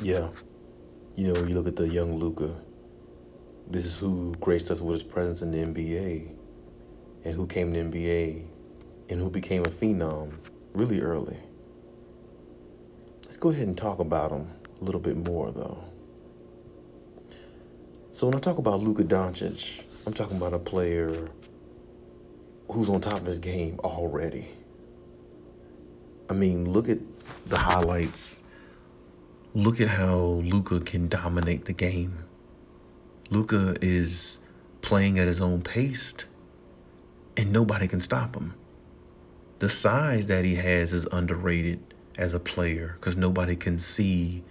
Yeah, you look at the young Luka. This is who graced us with his presence in the NBA, and who came to the NBA, and who became a phenom really early. Let's go ahead and talk about him a little bit more, though. So when I talk about Luka Doncic, I'm talking about a player who's on top of his game already. I mean, look at the highlights. Look at how Luka can dominate the game. Luka is playing at his own pace, and nobody can stop him. The size that he has is underrated as a player because nobody can see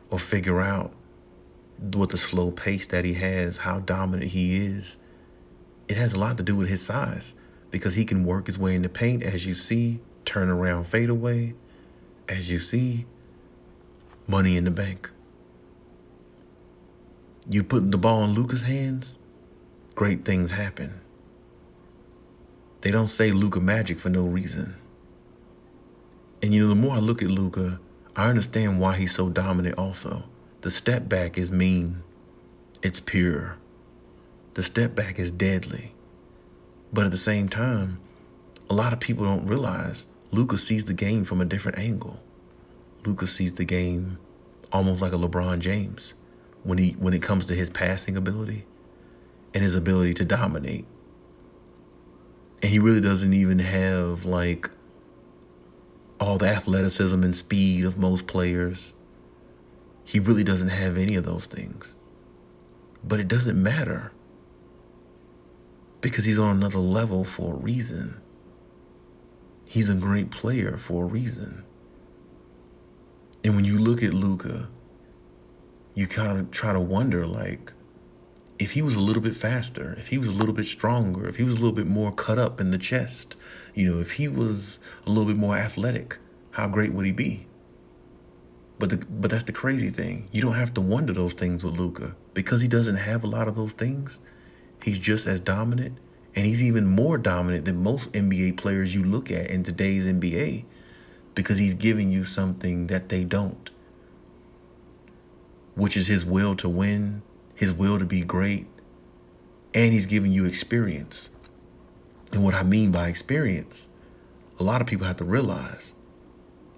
or figure out with the slow pace that he has, how dominant he is. It has a lot to do with his size because he can work his way in the paint, as you see, turn around, fade away, as you see, money in the bank. You put the ball in Luka's hands, great things happen. They don't say Luka magic for no reason. And the more I look at Luka, I understand why he's so dominant also. The step back is mean. It's pure. The step back is deadly. But at the same time, a lot of people don't realize Luka sees the game from a different angle. Luka sees the game almost like a LeBron James when it comes to his passing ability and his ability to dominate. And he really doesn't even have like all the athleticism and speed of most players. He really doesn't have any of those things. But it doesn't matter because he's on another level for a reason. He's a great player for a reason. And when you look at Luka, you kind of try to wonder, like, if he was a little bit faster, if he was a little bit stronger, if he was a little bit more cut up in the chest, if he was a little bit more athletic, how great would he be? But that's the crazy thing. You don't have to wonder those things with Luka because he doesn't have a lot of those things. He's just as dominant, and he's even more dominant than most NBA players you look at in today's NBA because he's giving you something that they don't, which is his will to win, his will to be great, and he's giving you experience. And what I mean by experience, a lot of people have to realize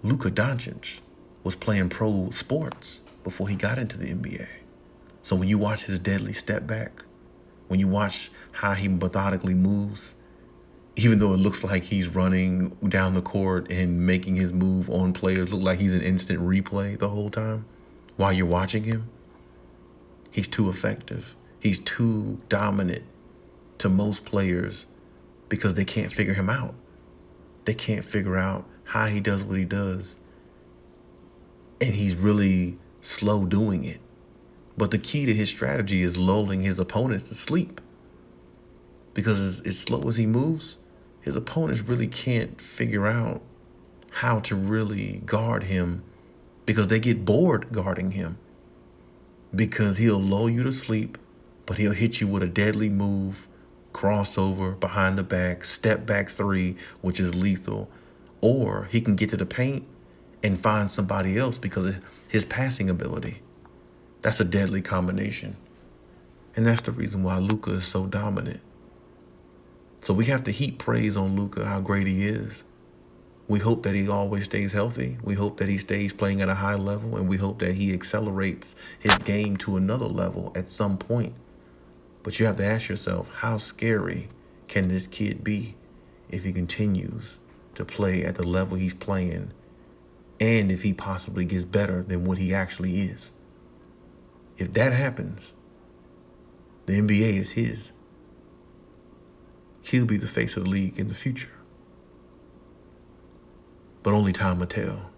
Luka Doncic was playing pro sports before he got into the NBA. So when you watch his deadly step back, when you watch how he methodically moves, even though it looks like he's running down the court and making his move on players look like he's an instant replay the whole time while you're watching him, he's too effective. He's too dominant to most players because they can't figure him out. They can't figure out how he does what he does. And he's really slow doing it. But the key to his strategy is lulling his opponents to sleep. Because as slow as he moves, his opponents really can't figure out how to really guard him because they get bored guarding him. Because he'll lull you to sleep, but he'll hit you with a deadly move, crossover, behind the back, step back three, which is lethal. Or he can get to the paint and find somebody else because of his passing ability. That's a deadly combination. And that's the reason why Luka is so dominant. So we have to heap praise on Luka, how great he is. We hope that he always stays healthy. We hope that he stays playing at a high level, and we hope that he accelerates his game to another level at some point. But you have to ask yourself, how scary can this kid be if he continues to play at the level he's playing, and if he possibly gets better than what he actually is? If that happens, the NBA is his. He'll be the face of the league in the future. But only time will tell.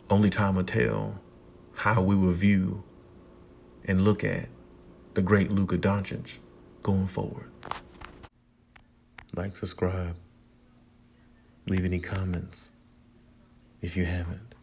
Only time will tell how we will view and look at the great Luka Doncic going forward. Like, subscribe, leave any comments if you haven't.